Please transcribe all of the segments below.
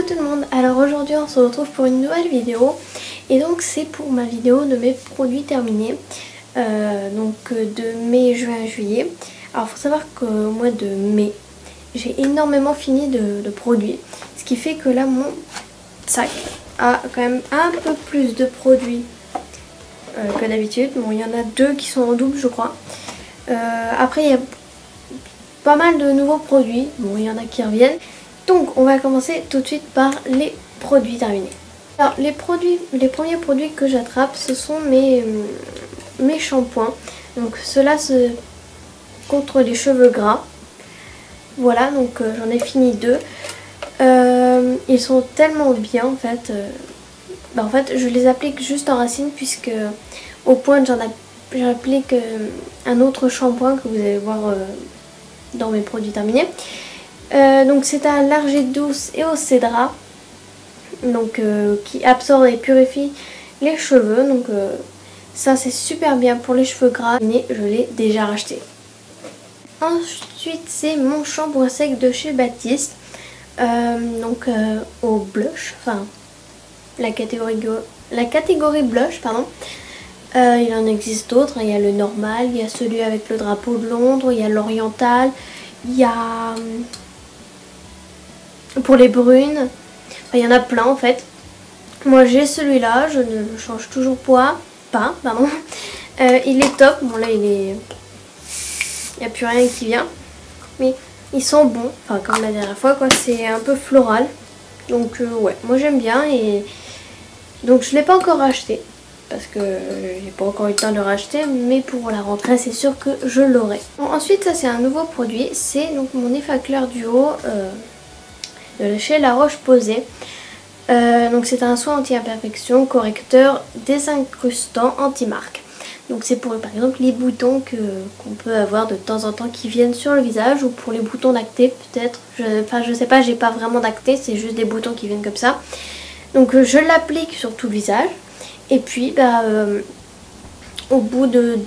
Coucou tout le monde, alors aujourd'hui on se retrouve pour une nouvelle vidéo et donc c'est pour ma vidéo de mes produits terminés de mai, juin, juillet. Alors faut savoir qu'au mois de mai j'ai énormément fini de produits, ce qui fait que là mon sac a quand même un peu plus de produits que d'habitude. Bon, il y en a deux qui sont en double je crois. Après il y a pas mal de nouveaux produits, bon il y en a qui reviennent. Donc on va commencer tout de suite par les produits terminés. Alors les premiers produits que j'attrape ce sont mes shampoings. Donc ceux-là c'est contre les cheveux gras. Voilà, donc j'en ai fini deux. Ils sont tellement bien en fait. En fait je les applique juste en racine puisque au point j'applique un autre shampoing que vous allez voir dans mes produits terminés. Donc c'est un l'argile douce et au cédra, donc qui absorbe et purifie les cheveux. Donc ça c'est super bien pour les cheveux gras, mais je l'ai déjà racheté. Ensuite c'est mon shampoing sec de chez Baptiste, au blush, enfin la catégorie blush pardon. Il en existe d'autres, il y a le normal, il y a celui avec le drapeau de Londres, il y a l'oriental, il y a pour les brunes, enfin, il y en a plein en fait. Moi j'ai celui-là, je ne le change toujours pas, pardon. Il est top, bon là il n'y a plus rien qui vient, mais ils sont bons, enfin comme la dernière fois quoi, c'est un peu floral. Donc ouais, moi j'aime bien et donc je ne l'ai pas encore racheté. Parce que j'ai pas encore eu le temps de le racheter, mais pour la rentrée c'est sûr que je l'aurai. Bon, ensuite ça c'est un nouveau produit, c'est donc mon effacleur duo de chez La Roche-Posay. Donc c'est un soin anti-imperfection, correcteur désincrustant, anti-marque. Donc c'est pour par exemple les boutons qu'on peut avoir de temps en temps qui viennent sur le visage, ou pour les boutons d'acné peut-être. Je sais pas, j'ai pas vraiment d'acné, c'est juste des boutons qui viennent comme ça. Donc je l'applique sur tout le visage. Et puis au bout de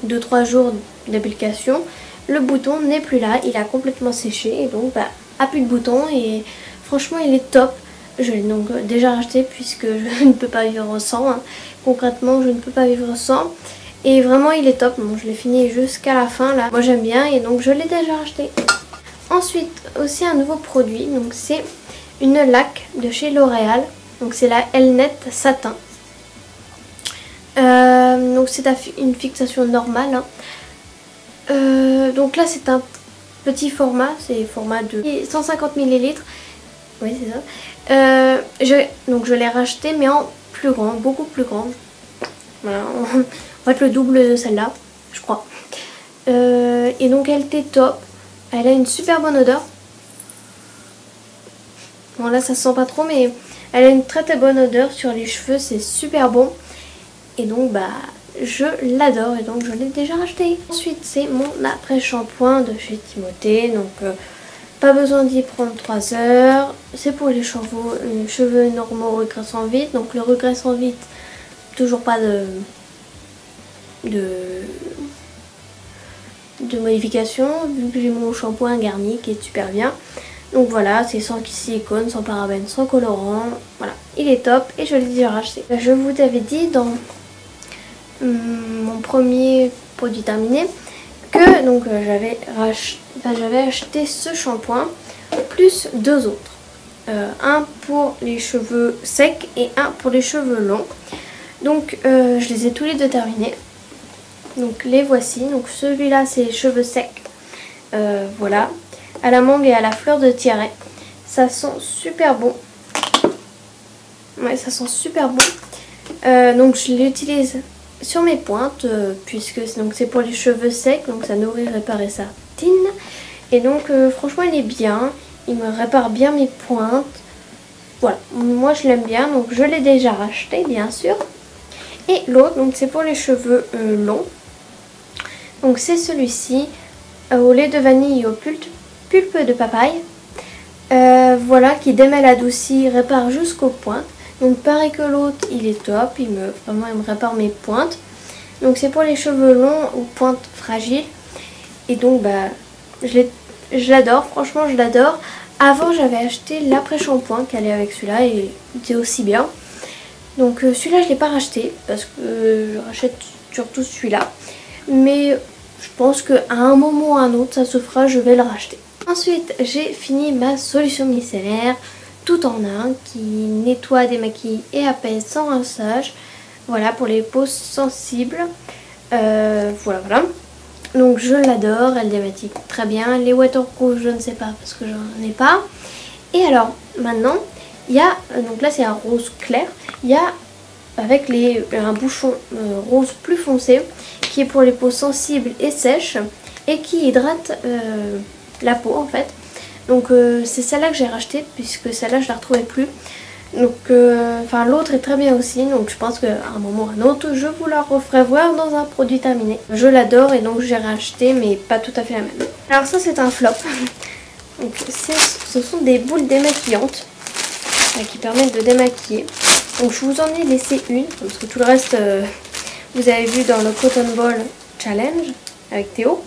2-3 jours d'application, le bouton n'est plus là, il a complètement séché et donc a plus de bouton et franchement il est top. Je l'ai donc déjà racheté puisque je ne peux pas vivre sans, hein. Concrètement je ne peux pas vivre sans et vraiment il est top. Bon, je l'ai fini jusqu'à la fin là, moi j'aime bien et donc je l'ai déjà racheté. Ensuite aussi un nouveau produit, donc c'est une laque de chez L'Oréal, donc c'est la Elnet Satin. Donc c'est une fixation normale, hein. Donc là c'est un petit format, c'est format de 150 ml. Oui c'est ça. Donc je l'ai racheté mais en plus grand, beaucoup plus grand. Voilà, en fait le double de celle-là je crois. Et donc elle était top, elle a une super bonne odeur. Bon là ça se sent pas trop mais elle a une très très bonne odeur sur les cheveux, c'est super bon. Et donc je l'adore et donc je l'ai déjà racheté. Ensuite c'est mon après-shampoing de chez Timothée. Donc pas besoin d'y prendre 3 heures. C'est pour les cheveux normaux regraissant vite. Donc le regraissant vite, toujours pas de modification vu que j'ai mon shampoing garni qui est super bien. Donc voilà, c'est sans silicone, sans parabènes, sans colorant. Voilà, il est top et je l'ai déjà racheté. Je vous avais dit dans mon premier produit terminé que donc j'avais acheté ce shampoing plus deux autres. Un pour les cheveux secs et un pour les cheveux longs. Donc je les ai tous les deux terminés. Donc les voici. Donc celui-là c'est les cheveux secs. Voilà. À la mangue et à la fleur de tiare. Ça sent super bon. Ouais, ça sent super bon. Donc je l'utilise sur mes pointes puisque c'est pour les cheveux secs, donc ça nourrit, répare et ça tine. Et donc franchement il est bien, il me répare bien mes pointes. Voilà, moi je l'aime bien, donc je l'ai déjà racheté bien sûr. Et l'autre donc c'est pour les cheveux longs. Donc c'est celui-ci au lait de vanille et au pulpe de papaye. Voilà, qui démêle, adoucit, répare jusqu'aux pointes. Donc pareil que l'autre, il est top, vraiment il me répare mes pointes. Donc c'est pour les cheveux longs ou pointes fragiles. Et donc je l'adore, franchement je l'adore. Avant j'avais acheté l'après-shampoing qui allait avec celui-là et il était aussi bien. Donc celui-là je ne l'ai pas racheté parce que je rachète surtout celui-là. Mais je pense qu'à un moment ou à un autre ça se fera, je vais le racheter. Ensuite j'ai fini ma solution micellaire tout en un qui nettoie, démaquille et apaise sans rinçage. Voilà pour les peaux sensibles. Voilà. Donc je l'adore, elle démaquille très bien. Les waterproof je ne sais pas parce que j'en ai pas. Et alors maintenant il y a, donc là c'est un rose clair, il y a avec un bouchon rose plus foncé qui est pour les peaux sensibles et sèches et qui hydrate la peau en fait. Donc c'est celle-là que j'ai racheté puisque celle-là je la retrouvais plus. Donc l'autre est très bien aussi, donc je pense qu'à un moment ou à un autre je vous la referai voir dans un produit terminé. Je l'adore et donc j'ai racheté mais pas tout à fait la même. Alors ça c'est un flop. Donc ce sont des boules démaquillantes qui permettent de démaquiller. Donc je vous en ai laissé une parce que tout le reste vous avez vu dans le Cotton Ball Challenge avec Théo.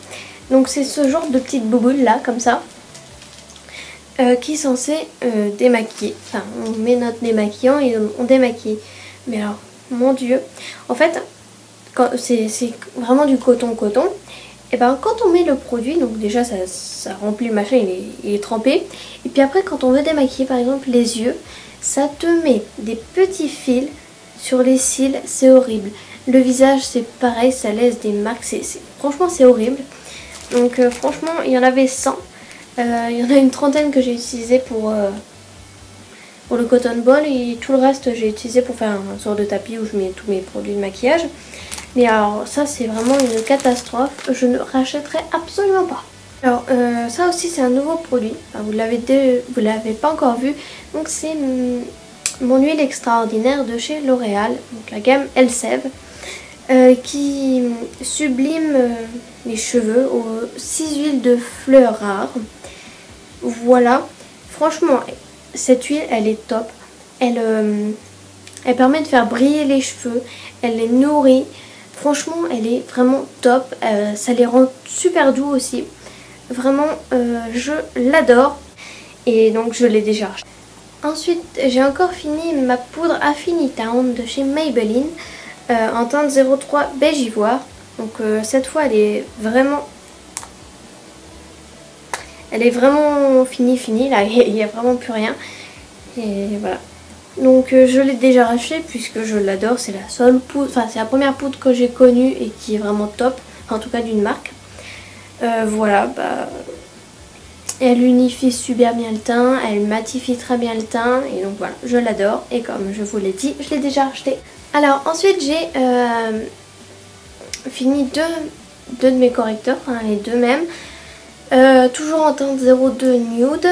Donc c'est ce genre de petites boules là comme ça. Qui est censé démaquiller. Enfin, on met notre démaquillant et on démaquille. Mais alors, mon Dieu. En fait, c'est vraiment du coton. Et ben quand on met le produit, donc déjà ça remplit le machin, il est trempé. Et puis après, quand on veut démaquiller par exemple les yeux, ça te met des petits fils sur les cils. C'est horrible. Le visage, c'est pareil, ça laisse des marques. Franchement, c'est horrible. Donc franchement, il y en avait 100. Il y en a une trentaine que j'ai utilisé pour le Cotton Ball et tout le reste j'ai utilisé pour faire un sort de tapis où je mets tous mes produits de maquillage. Mais alors ça c'est vraiment une catastrophe, je ne rachèterai absolument pas. Alors ça aussi c'est un nouveau produit, enfin, vous l'avez pas encore vu, donc c'est mon huile extraordinaire de chez L'Oréal, donc la gamme Elseve. Qui sublime les cheveux aux 6 huiles de fleurs rares. Voilà, franchement cette huile elle est top, elle permet de faire briller les cheveux, elle les nourrit, franchement elle est vraiment top, ça les rend super doux aussi, vraiment je l'adore et donc je l'ai déjà acheté. Ensuite j'ai encore fini ma poudre Affinitown de chez Maybelline en teinte 03 beige ivoire. Donc cette fois elle est vraiment finie là, il n'y a vraiment plus rien. Et voilà. Donc je l'ai déjà racheté puisque je l'adore, c'est la seule poudre, enfin c'est la première poudre que j'ai connue et qui est vraiment top, en tout cas d'une marque. Voilà, elle unifie super bien le teint, elle matifie très bien le teint et donc voilà, je l'adore et comme je vous l'ai dit, je l'ai déjà acheté. Alors ensuite j'ai fini deux de mes correcteurs, hein, les deux mêmes, toujours en teinte 02 nude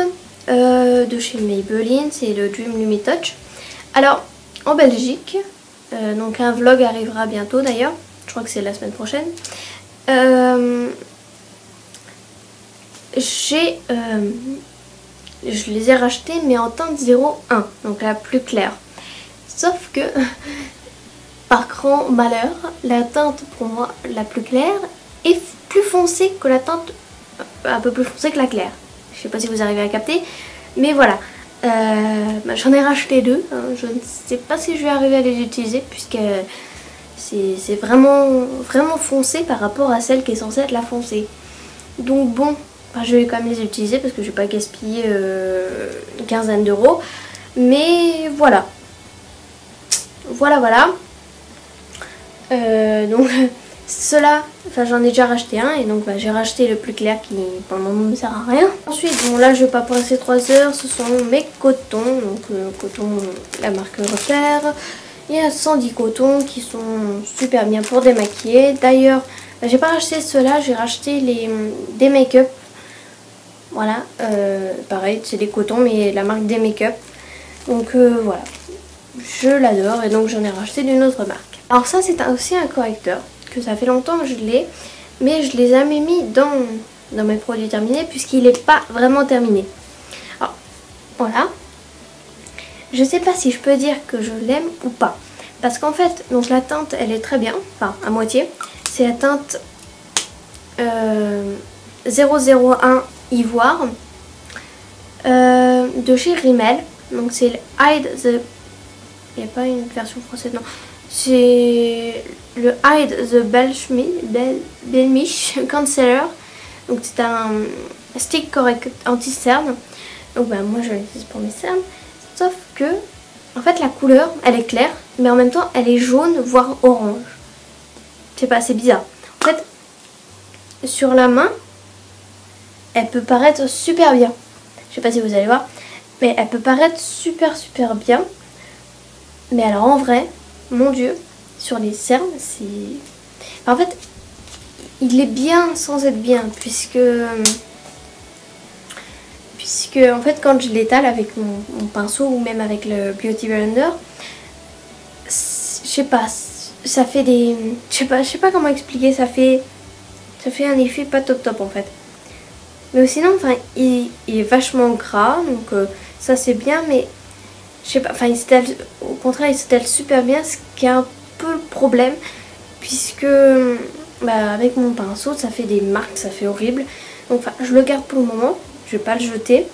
de chez Maybelline, c'est le Dream Lumi Touch. Alors en Belgique, donc un vlog arrivera bientôt d'ailleurs, je crois que c'est la semaine prochaine. Je les ai rachetés mais en teinte 01, donc la plus claire. Sauf que par grand malheur, la teinte pour moi la plus claire est plus foncée que la teinte un peu plus foncée que la claire. Je sais pas si vous arrivez à capter, mais voilà. J'en ai racheté deux, hein. Je ne sais pas si je vais arriver à les utiliser puisque c'est vraiment foncé par rapport à celle qui est censée être la foncée. Donc bon, je vais quand même les utiliser parce que je vais pas gaspiller une quinzaine d'euros. Mais voilà. Voilà. Donc cela, j'en ai déjà racheté un et donc j'ai racheté le plus clair qui pour le moment ne me sert à rien. Ensuite bon là je vais pas passer 3 heures, ce sont mes cotons, donc coton la marque Repère. Il y a 110 cotons qui sont super bien pour démaquiller. D'ailleurs j'ai pas racheté ceux-là, j'ai racheté des make-up. Voilà, pareil c'est des cotons mais la marque des make-up. Donc voilà, je l'adore et donc j'en ai racheté d'une autre marque. Alors ça c'est aussi un correcteur, que ça fait longtemps que je l'ai, mais je l'ai jamais mis dans mes produits terminés puisqu'il n'est pas vraiment terminé. Alors voilà, je sais pas si je peux dire que je l'aime ou pas. Parce qu'en fait, donc la teinte elle est très bien, enfin à moitié. C'est la teinte 001 ivoire. de chez Rimmel. Donc c'est le Hide the... Il n'y a pas une version française, non. C'est le Hide the Belmish Concealer. Donc c'est un stick correct anti-cerne. Donc bah, moi je l'utilise pour mes cernes. Sauf que, en fait la couleur, elle est claire. Mais en même temps, elle est jaune, voire orange. Je sais pas, c'est bizarre. En fait, sur la main, elle peut paraître super bien. Je sais pas si vous allez voir. Mais elle peut paraître super bien. Mais alors en vrai, mon Dieu, sur les cernes, c'est... En fait, il est bien sans être bien. Puisque en fait, quand je l'étale avec mon pinceau ou même avec le Beauty Blender, je sais pas, ça fait des... Je sais pas comment expliquer, ça fait un effet pas top en fait. Mais sinon, enfin, il est vachement gras, donc ça c'est bien, mais je sais pas, enfin, au contraire, il s'étale super bien, ce qui est un peu le problème, puisque bah, avec mon pinceau, ça fait des marques, ça fait horrible. Donc, enfin, je le garde pour le moment, je vais pas le jeter,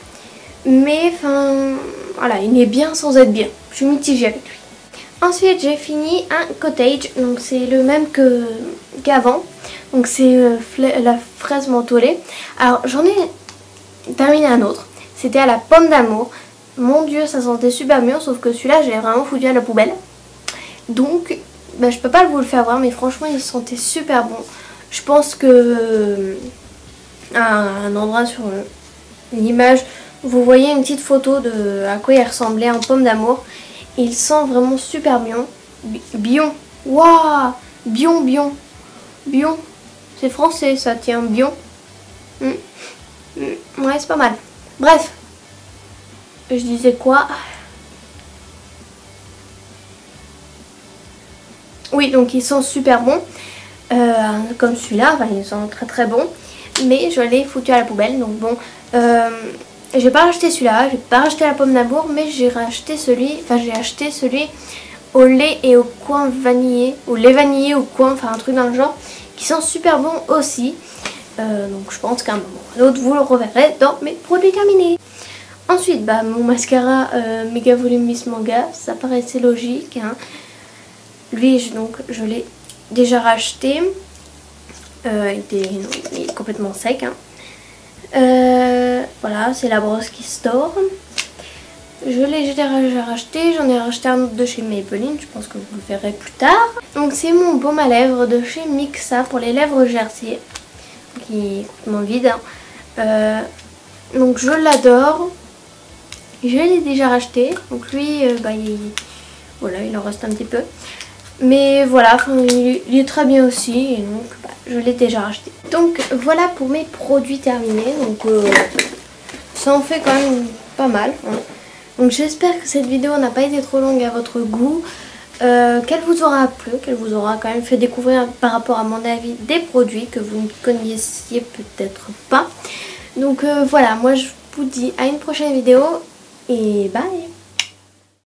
mais enfin, voilà, il est bien sans être bien. Je suis mitigée avec lui. Ensuite, j'ai fini un cottage, donc c'est le même qu'avant. Donc c'est la fraise mentholée. Alors j'en ai terminé un autre. C'était à la pomme d'amour. Mon Dieu, ça sentait super bien. Sauf que celui-là, j'ai vraiment foutu à la poubelle. Donc bah, je peux pas vous le faire voir. Mais franchement, il sentait super bon. Je pense que à un endroit sur une image, vous voyez une petite photo de à quoi il ressemblait en pomme d'amour. Il sent vraiment super bien. Bion. Waouh. Bion. C'est français ça, tiens, Bion. Ouais, c'est pas mal. Bref. Je disais quoi? Oui, donc ils sont super bons. Comme celui-là, enfin, ils sont très bons. Mais je l'ai foutu à la poubelle. Donc bon, j'ai pas racheté celui-là, j'ai pas racheté la pomme d'amour, mais j'ai acheté celui au lait et au coin vanillé, au lait vanillé au coin, enfin un truc dans le genre, qui sont super bons aussi. Donc je pense qu'à un moment ou à un autre, vous le reverrez dans mes produits terminés. Ensuite, bah, mon mascara Mega Volume Miss Manga, ça paraissait logique. Hein. Lui, donc, je l'ai déjà racheté. Il est complètement sec. Hein. Voilà, c'est la brosse qui se tord. Je l'ai déjà racheté, j'en ai racheté un autre de chez Maybelline, je pense que vous le verrez plus tard. Donc c'est mon baume à lèvres de chez Mixa pour les lèvres gercées, qui est complètement vide. Hein. Donc je l'adore, je l'ai déjà racheté, donc lui, voilà, il en reste un petit peu. Mais voilà, il est très bien aussi, et donc bah, je l'ai déjà racheté. Donc voilà pour mes produits terminés, donc ça en fait quand même pas mal. Hein. Donc j'espère que cette vidéo n'a pas été trop longue à votre goût, qu'elle vous aura plu, qu'elle vous aura quand même fait découvrir par rapport à mon avis des produits que vous ne connaissiez peut-être pas. Donc voilà, moi je vous dis à une prochaine vidéo et bye.